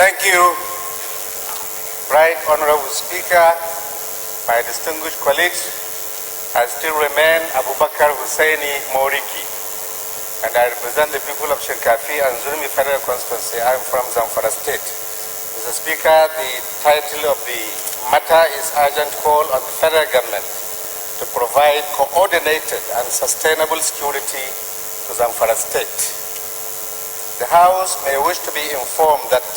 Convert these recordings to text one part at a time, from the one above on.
Thank you, Right Honorable Speaker, my distinguished colleagues. I still remain Abubakar Hussein Moriki, and I represent the people of Shinkafi and Zurmi Federal Constituency. I am from Zamfara State. Mr. Speaker, the title of the matter is Urgent Call on the Federal Government to provide coordinated and sustainable security to Zamfara State. The House may wish to be informed that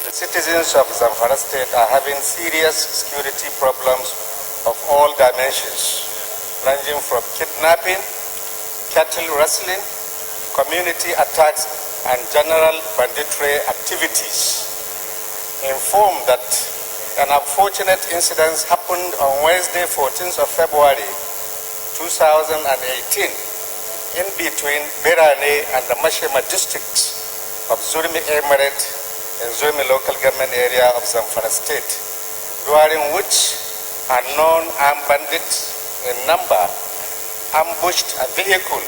the citizens of Zamfara State are having serious security problems of all dimensions, ranging from kidnapping, cattle rustling, community attacks, and general banditry activities. Informed that an unfortunate incident happened on Wednesday, 14th of February 2018, in between Berane and the Mashema districts of Zurmi Emirate and Zurmi local government area of Zamfara State, during which unknown armed bandits in number ambushed a vehicle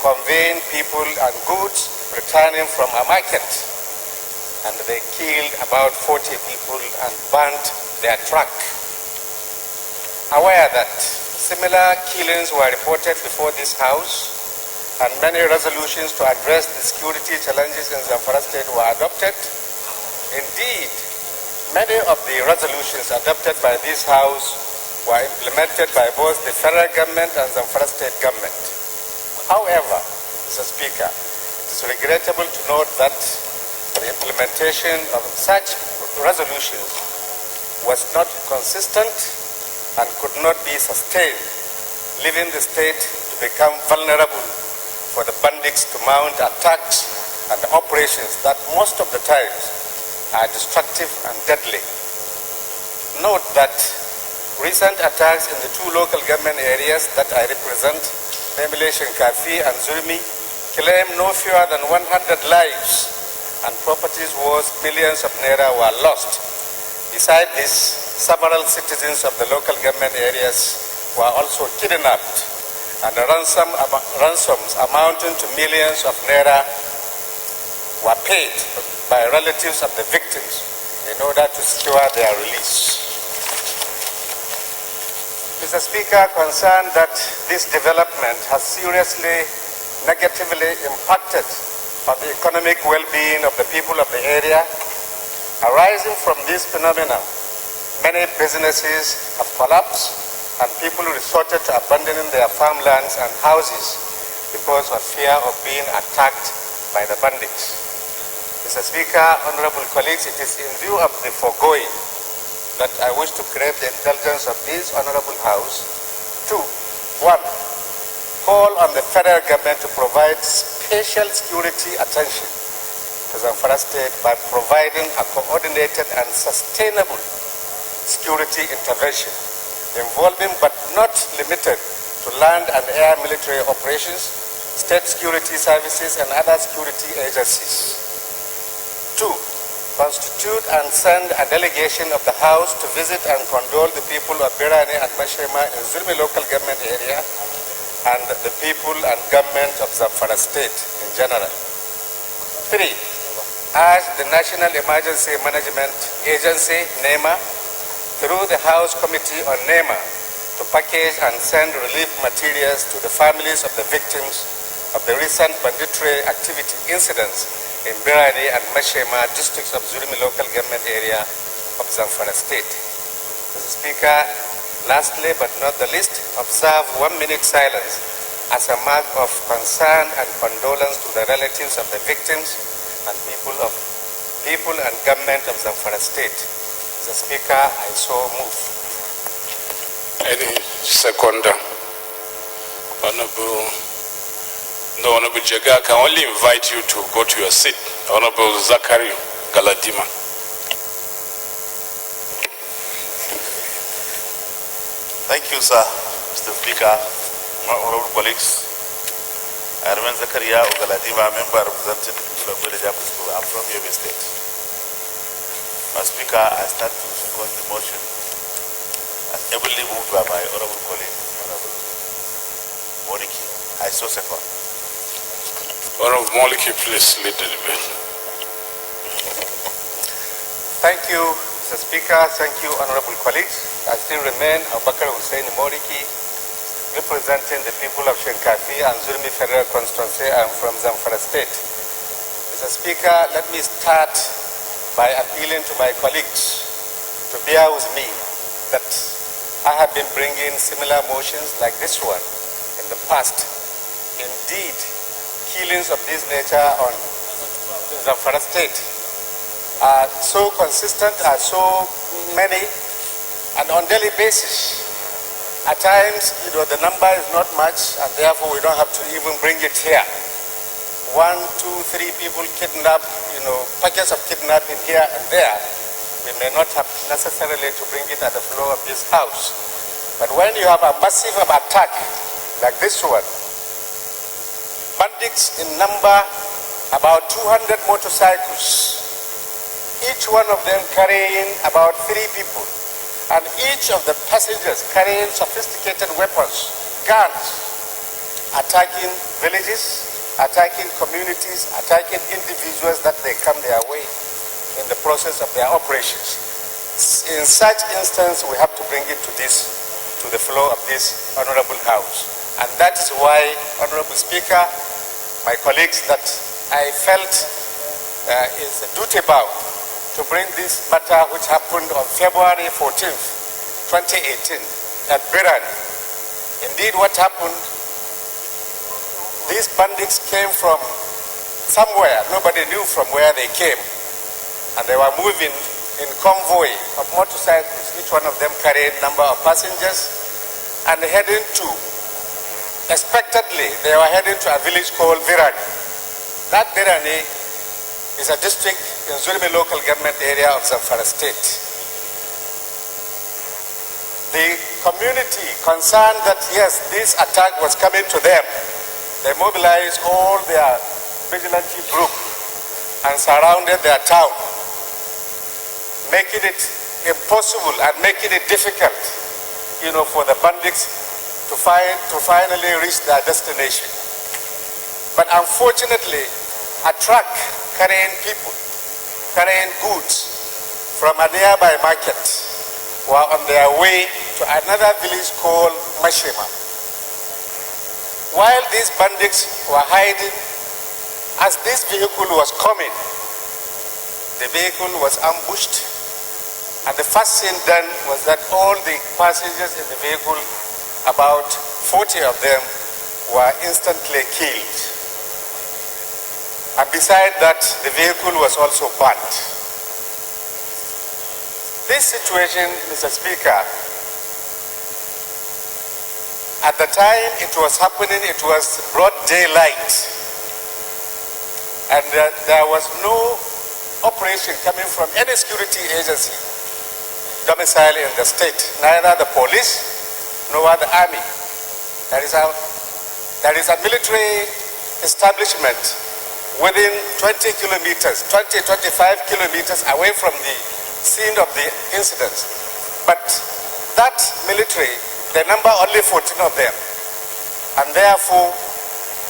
conveying people and goods returning from a market, and they killed about 40 people and burnt their truck. Aware that similar killings were reported before this House, and many resolutions to address the security challenges in Zamfara State were adopted. Indeed, many of the resolutions adopted by this House were implemented by both the federal government and Zamfara State government. However, Mr. Speaker, it is regrettable to note that the implementation of such resolutions was not consistent and could not be sustained, leaving the state to become vulnerable for the bandits to mount attacks and operations that most of the times are destructive and deadly. Note that recent attacks in the two local government areas that I represent, namely Shinkafi and Zurmi, claim no fewer than 100 lives, and properties worth millions of naira were lost. Besides this, several citizens of the local government areas were also kidnapped, and the ransoms amounting to millions of naira were paid by relatives of the victims in order to secure their release. Mr. Speaker, concerned that this development has seriously negatively impacted on the economic well-being of the people of the area, arising from this phenomenon, many businesses have collapsed and people resorted to abandoning their farmlands and houses because of fear of being attacked by the bandits. Mr. Speaker, honorable colleagues, it is in view of the foregoing that I wish to crave the indulgence of this honorable House to, 1, call on the federal government to provide special security attention to Zamfara State by providing a coordinated and sustainable security intervention involving but not limited to land and air military operations, state security services, and other security agencies. 2, constitute and send a delegation of the House to visit and condole the people of Berane and Mashema in Zurmi local government area and the people and government of Zamfara State in general. 3, urge the National Emergency Management Agency, NEMA, through the House Committee on NEMA, to package and send relief materials to the families of the victims of the recent banditry activity incidents in Berane and Mashema districts of Zurmi local government area of Zamfara State. Mr. Speaker, lastly but not the least, observe 1 minute silence as a mark of concern and condolence to the relatives of the victims and people and government of Zamfara State. Mr. Speaker, I so move. Any seconder? The Honorable Jaga can only invite you to go to your seat. Honorable Zachary Galadima. Thank you, sir, Mr. Speaker, my honorable colleagues. I remain Zakaria Galadima, member representing the people of Village School. I'm from Yobe State. My Speaker, I start to second the motion as ably moved by my honorable colleague, Honorable Moriki. I so second. Honorable Moriki, please lead the debate. Thank you, Mr. Speaker. Thank you, honorable colleagues. I still remain Abubakar Hussein Moriki, representing the people of Shinkafi and Zulmi Federal Constituency. I am from Zamfara State. Mr. Speaker, let me start by appealing to my colleagues to bear with me that I have been bringing similar motions like this one in the past. Indeed, killings of this nature on Zamfara State are so consistent, are so many, and on daily basis. At times, the number is not much, and therefore we don't have to even bring it here. 1, 2, 3 people kidnapped, packets of kidnapping here and there. We may not have necessarily to bring it at the floor of this house. But when you have a massive attack like this one, bandits in number, about 200 motorcycles, each one of them carrying about 3 people, and each of the passengers carrying sophisticated weapons, guns, attacking villages, attacking communities, attacking individuals that they come their way in the process of their operations. In such instance, we have to bring it to the floor of this honorable house. And that is why, Honorable Speaker, my colleagues, that I felt is a duty bound to bring this matter which happened on February 14th, 2018 at Biran. Indeed, what happened, these bandits came from somewhere. Nobody knew from where they came. And they were moving in convoy of motorcycles, each one of them carrying a number of passengers, and heading to, expectedly, they were heading to a village called Virani. That Virani is a district in Zulmi local government area of Zamfara State. The community concerned that yes, this attack was coming to them, they mobilized all their vigilante group and surrounded their town, making it impossible and making it difficult, for the bandits to finally reach their destination. But unfortunately, a truck carrying people, carrying goods from a nearby market were on their way to another village called Mashima. While these bandits were hiding, as this vehicle was coming, the vehicle was ambushed, and the first thing done was that all the passengers in the vehicle, about 40 of them, were instantly killed. And beside that, the vehicle was also burnt. This situation, Mr. Speaker, at the time it was happening, it was broad daylight. And there was no operation coming from any security agency domiciled in the state, neither the police nor the army. There is a military establishment within 20 kilometers, 20-25 kilometers away from the scene of the incidents. But that military, they number only 14 of them. And therefore,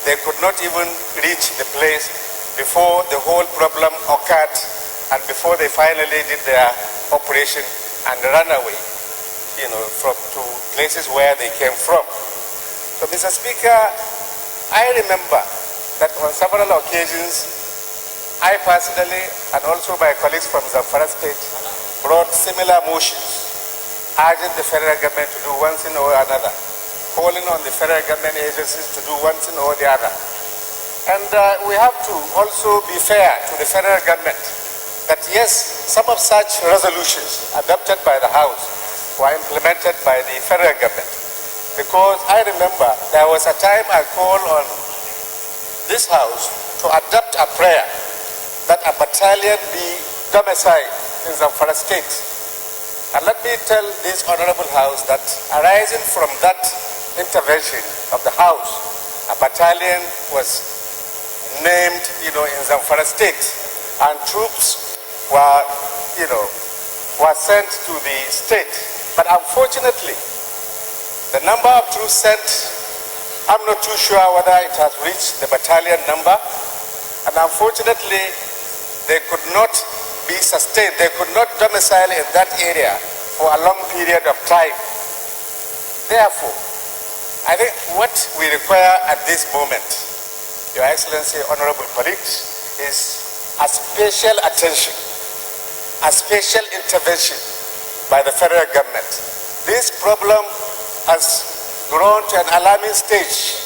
they could not even reach the place before the whole problem occurred and before they finally did their operation and ran away, to places where they came from. So, Mr. Speaker, I remember that on several occasions, I personally and also my colleagues from Zamfara State brought similar motions, urging the federal government to do one thing or another, calling on the federal government agencies to do one thing or the other. And we have to also be fair to the federal government that yes, some of such resolutions adopted by the House were implemented by the federal government. Because I remember there was a time I called on this House to adopt a prayer that a battalion be domiciled in Zamfara State. And let me tell this honorable House that arising from that intervention of the House, a battalion was named, in Zamfara State, and troops were sent to the state. But unfortunately, the number of troops sent, I'm not too sure whether it has reached the battalion number, and unfortunately, they could not be sustained. They could not domicile in that area for a long period of time. Therefore, I think what we require at this moment, Your Excellency, honorable colleagues, is a special attention, a special intervention by the federal government. This problem has grown to an alarming stage,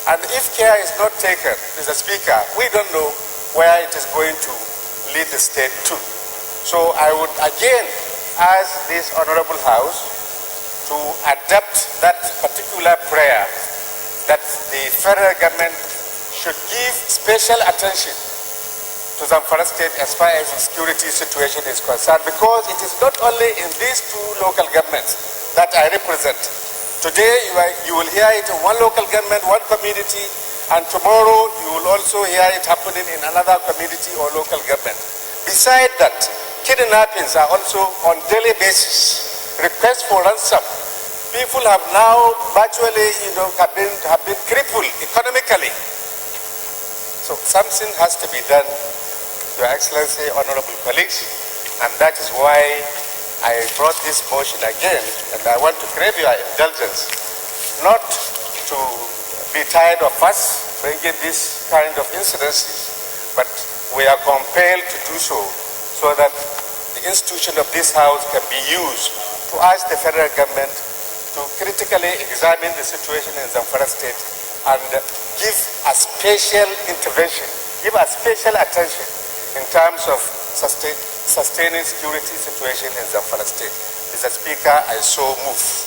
and if care is not taken, Mr. Speaker, we don't know where it is going to lead the state to. So I would again ask this honorable House to adopt that particular prayer that the federal government should give special attention to Zamfara State as far as the security situation is concerned, because it is not only in these two local governments that I represent. Today you will hear it in one local government, one community, and tomorrow you will also hear it happening in another community or local government. Besides that, kidnappings are also on daily basis. Requests for ransom. People have now virtually, have been crippled economically. So something has to be done, Your Excellency, honorable colleagues, and that is why I brought this motion again, and I want to crave your indulgence, not to be tired of us bringing this kind of incidences, but we are compelled to do so, so that the institution of this House can be used to ask the federal government to critically examine the situation in Zamfara State and give a special intervention, give a special attention in terms of sustaining security situation in Zamfara State. Mr. Speaker, I so move.